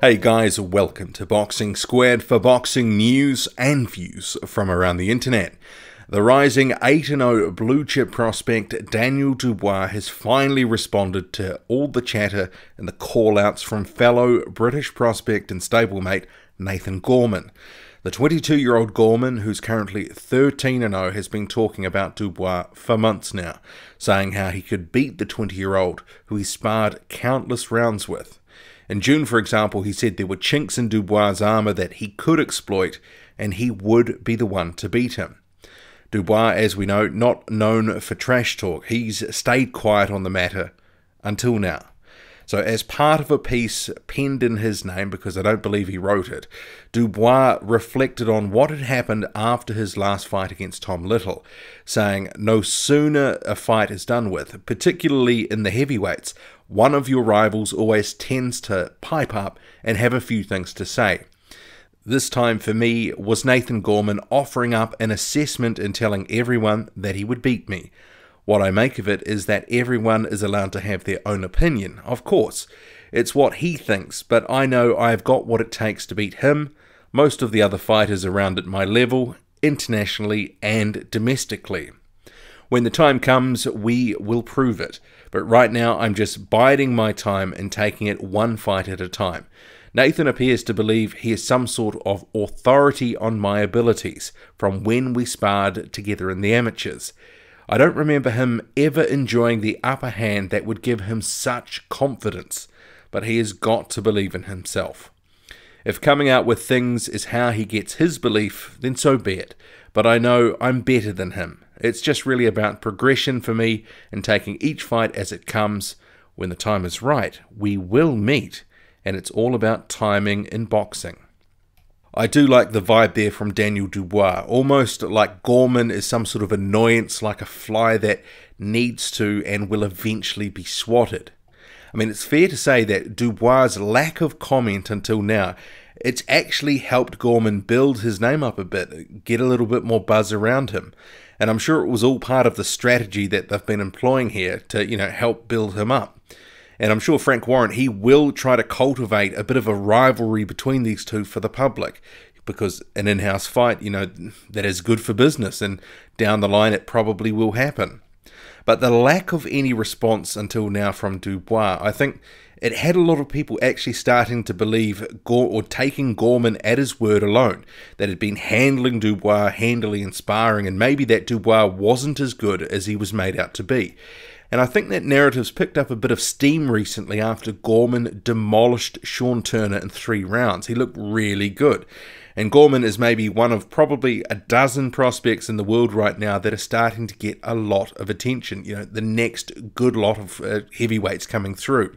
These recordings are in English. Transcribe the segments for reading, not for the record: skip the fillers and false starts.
Hey guys, welcome to Boxing Squared for boxing news and views from around the internet. The rising 8-0 blue chip prospect Daniel Dubois has finally responded to all the chatter and the call-outs from fellow British prospect and stablemate Nathan Gorman. The 22-year-old Gorman, who's currently 13-0, has been talking about Dubois for months now, saying how he could beat the 20-year-old who he sparred countless rounds with. In June, for example, he said there were chinks in Dubois' armour that he could exploit, and he would be the one to beat him. Dubois, as we know, not known for trash talk. He's stayed quiet on the matter until now. So as part of a piece penned in his name, because I don't believe he wrote it, Dubois reflected on what had happened after his last fight against Tom Little, saying, "No sooner a fight is done with, particularly in the heavyweights, one of your rivals always tends to pipe up and have a few things to say. This time for me was Nathan Gorman offering up an assessment and telling everyone that he would beat me. What I make of it is that everyone is allowed to have their own opinion, of course. It's what he thinks, but I know I've got what it takes to beat him, most of the other fighters around at my level, internationally and domestically. When the time comes, we will prove it. But right now, I'm just biding my time and taking it one fight at a time. Nathan appears to believe he has some sort of authority on my abilities from when we sparred together in the amateurs. I don't remember him ever enjoying the upper hand that would give him such confidence, but he has got to believe in himself. If coming out with things is how he gets his belief, then so be it. But I know I'm better than him. It's just really about progression for me and taking each fight as it comes. When the time is right, we will meet, and it's all about timing in boxing." I do like the vibe there from Daniel Dubois, almost like Gorman is some sort of annoyance, like a fly that needs to and will eventually be swatted. I mean, it's fair to say that Dubois' lack of comment until now, it's actually helped Gorman build his name up a bit, get a little bit more buzz around him. And I'm sure it was all part of the strategy that they've been employing here to, help build him up. And I'm sure Frank Warren, he will try to cultivate a bit of a rivalry between these two for the public, because an in-house fight, that is good for business, and down the line it probably will happen. But the lack of any response until now from Dubois, I think it had a lot of people actually starting to believe or taking Gorman at his word alone, that had been handling Dubois handily and sparring, and maybe that Dubois wasn't as good as he was made out to be. And I think that narrative's picked up a bit of steam recently after Gorman demolished Sean Turner in 3 rounds. He looked really good. And Gorman is maybe one of probably a dozen prospects in the world right now that are starting to get a lot of attention. The next good lot of heavyweights coming through.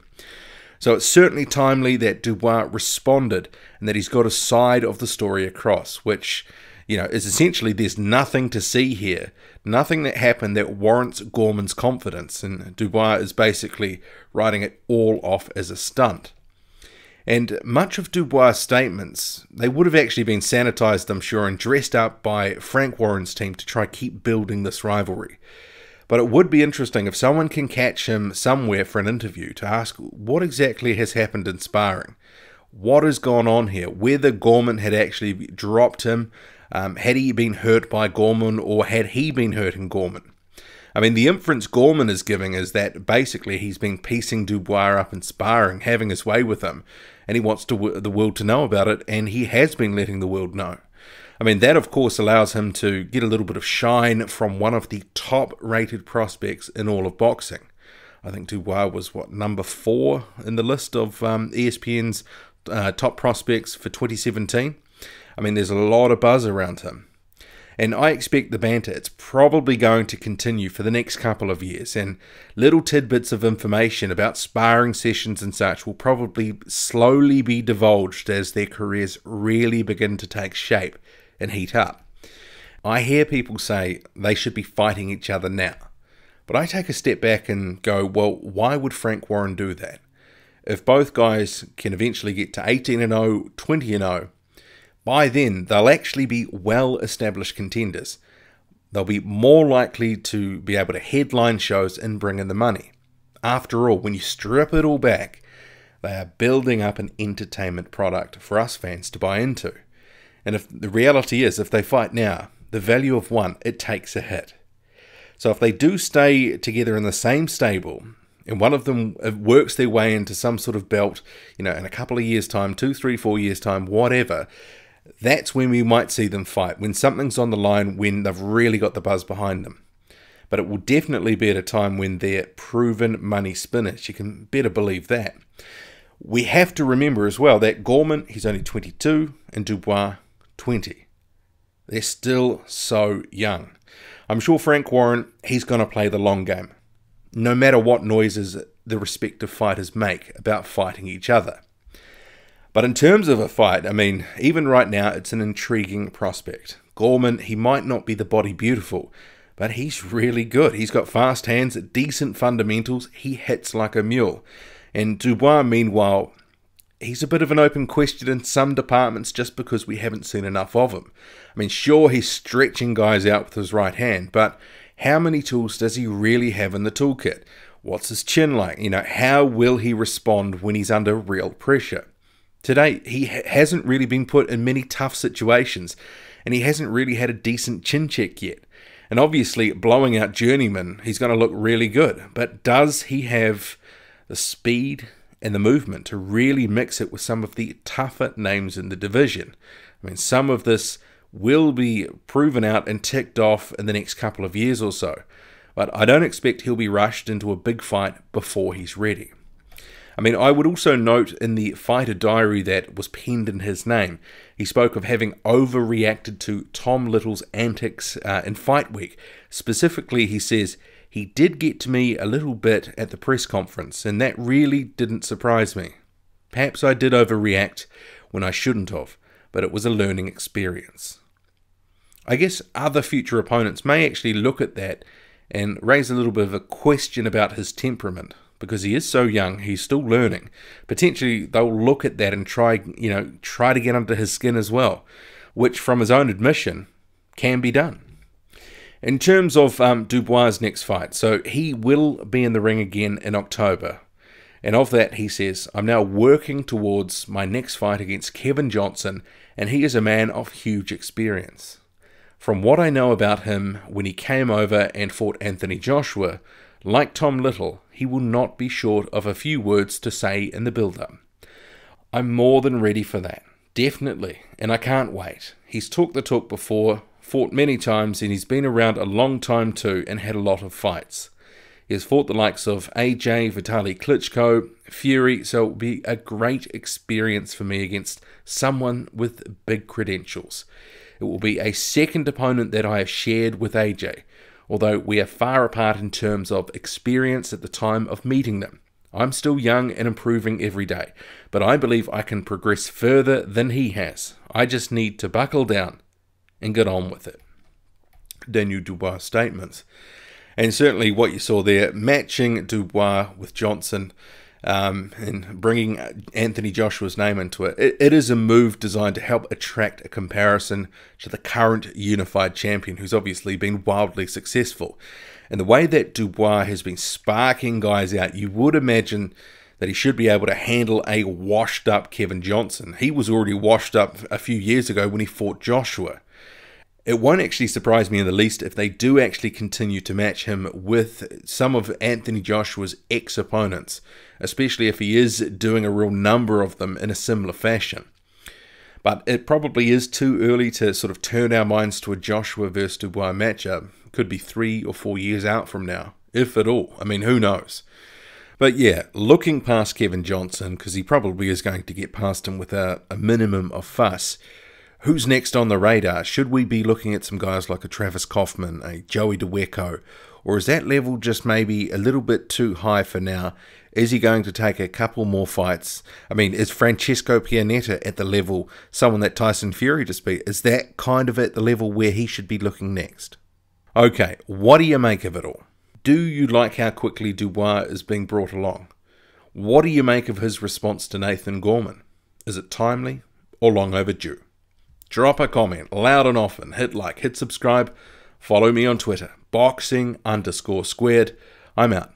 So it's certainly timely that Dubois responded and that he's got a side of the story across, which, is essentially there's nothing to see here. Nothing that happened that warrants Gorman's confidence, and Dubois is basically writing it all off as a stunt. And much of Dubois' statements, they would have actually been sanitized, I'm sure, and dressed up by Frank Warren's team to try keep building this rivalry. But it would be interesting if someone can catch him somewhere for an interview to ask what exactly has happened in sparring. What has gone on here? Whether Gorman had actually dropped him, had he been hurt by Gorman, or had he been hurting Gorman? I mean, the inference Gorman is giving is that basically he's been piecing Dubois up in sparring, having his way with him, and he wants the world to know about it, and he has been letting the world know. I mean, that of course allows him to get a little bit of shine from one of the top-rated prospects in all of boxing. I think Dubois was, number 4 in the list of ESPN's top prospects for 2017. I mean, there's a lot of buzz around him. And I expect the banter, it's probably going to continue for the next couple of years, and little tidbits of information about sparring sessions and such will probably slowly be divulged as their careers really begin to take shape and heat up. I hear people say they should be fighting each other now, but I take a step back and go, well, why would Frank Warren do that? If both guys can eventually get to 18-0, 20-0, by then, they'll actually be well-established contenders. They'll be more likely to be able to headline shows and bring in the money. After all, when you strip it all back, They are building up an entertainment product for us fans to buy into. And if the reality is, if they fight now, the value of one, it takes a hit. So if they do stay together in the same stable, and one of them works their way into some sort of belt, in a couple of years' time, 2, 3, 4 years' time, whatever, that's when we might see them fight, when something's on the line, when they've really got the buzz behind them. But it will definitely be at a time when they're proven money spinners. You can better believe that. We have to remember as well that Gorman, he's only 22, and Dubois, 20. They're still so young. I'm sure Frank Warren, he's going to play the long game, no matter what noises the respective fighters make about fighting each other. But in terms of a fight, even right now, it's an intriguing prospect. Gorman, he might not be the body beautiful, but he's really good. He's got fast hands, decent fundamentals, he hits like a mule. And Dubois, meanwhile, he's a bit of an open question in some departments just because we haven't seen enough of him. Sure, he's stretching guys out with his right hand, but how many tools does he really have in the toolkit? What's his chin like? How will he respond when he's under real pressure? Today, he hasn't really been put in many tough situations, and he hasn't really had a decent chin check yet. And obviously, blowing out journeyman, he's going to look really good. But does he have the speed and the movement to really mix it with some of the tougher names in the division? Some of this will be proven out and ticked off in the next couple of years or so. But I don't expect he'll be rushed into a big fight before he's ready. I would also note in the fighter diary that was penned in his name, he spoke of having overreacted to Tom Little's antics in fight week. Specifically, he says, he did get to me a little bit at the press conference, and that really didn't surprise me. Perhaps I did overreact when I shouldn't have, but it was a learning experience. I guess other future opponents may actually look at that and raise a little bit of a question about his temperament. Because he is so young, he's still learning. Potentially, they'll look at that and try to get under his skin as well, which, from his own admission, can be done. In terms of Dubois' next fight, so he will be in the ring again in October. And of that, he says, I'm now working towards my next fight against Kevin Johnson, and he is a man of huge experience. From what I know about him, when he came over and fought Anthony Joshua, like Tom Little, he will not be short of a few words to say in the build-up. I'm more than ready for that, definitely, and I can't wait. He's talked the talk before, fought many times, and he's been around a long time too and had a lot of fights. He has fought the likes of AJ, Vitaly Klitschko, Fury, so it will be a great experience for me against someone with big credentials. It will be a second opponent that I have shared with AJ, although we are far apart in terms of experience at the time of meeting them. I'm still young and improving every day, but I believe I can progress further than he has. I just need to buckle down and get on with it. Daniel Dubois' statements. And certainly what you saw there, matching Dubois with Johnson and bringing Anthony Joshua's name into it, it is a move designed to help attract a comparison to the current unified champion, who's obviously been wildly successful. And the way that Dubois has been sparking guys out, you would imagine that he should be able to handle a washed-up Kevin Johnson. He was already washed up a few years ago when he fought Joshua. It won't actually surprise me in the least if they do actually continue to match him with some of Anthony Joshua's ex-opponents, especially if he is doing a real number of them in a similar fashion. But it probably is too early to sort of turn our minds to a Joshua versus Dubois matchup. Could be 3 or 4 years out from now, if at all. Who knows? But yeah, looking past Kevin Johnson, because he probably is going to get past him with a minimum of fuss, who's next on the radar? Should we be looking at some guys like a Travis Kaufman, a Joey DeWecco, or is that level just maybe a little bit too high for now? Is he going to take a couple more fights? Is Francesco Pianetta at the level, someone that Tyson Fury just beat? Is that kind of at the level where he should be looking next? Okay, what do you make of it all? Do you like how quickly Dubois is being brought along? What do you make of his response to Nathan Gorman? Is it timely or long overdue? Drop a comment, loud and often, hit like, hit subscribe, follow me on Twitter, boxing_squared. I'm out.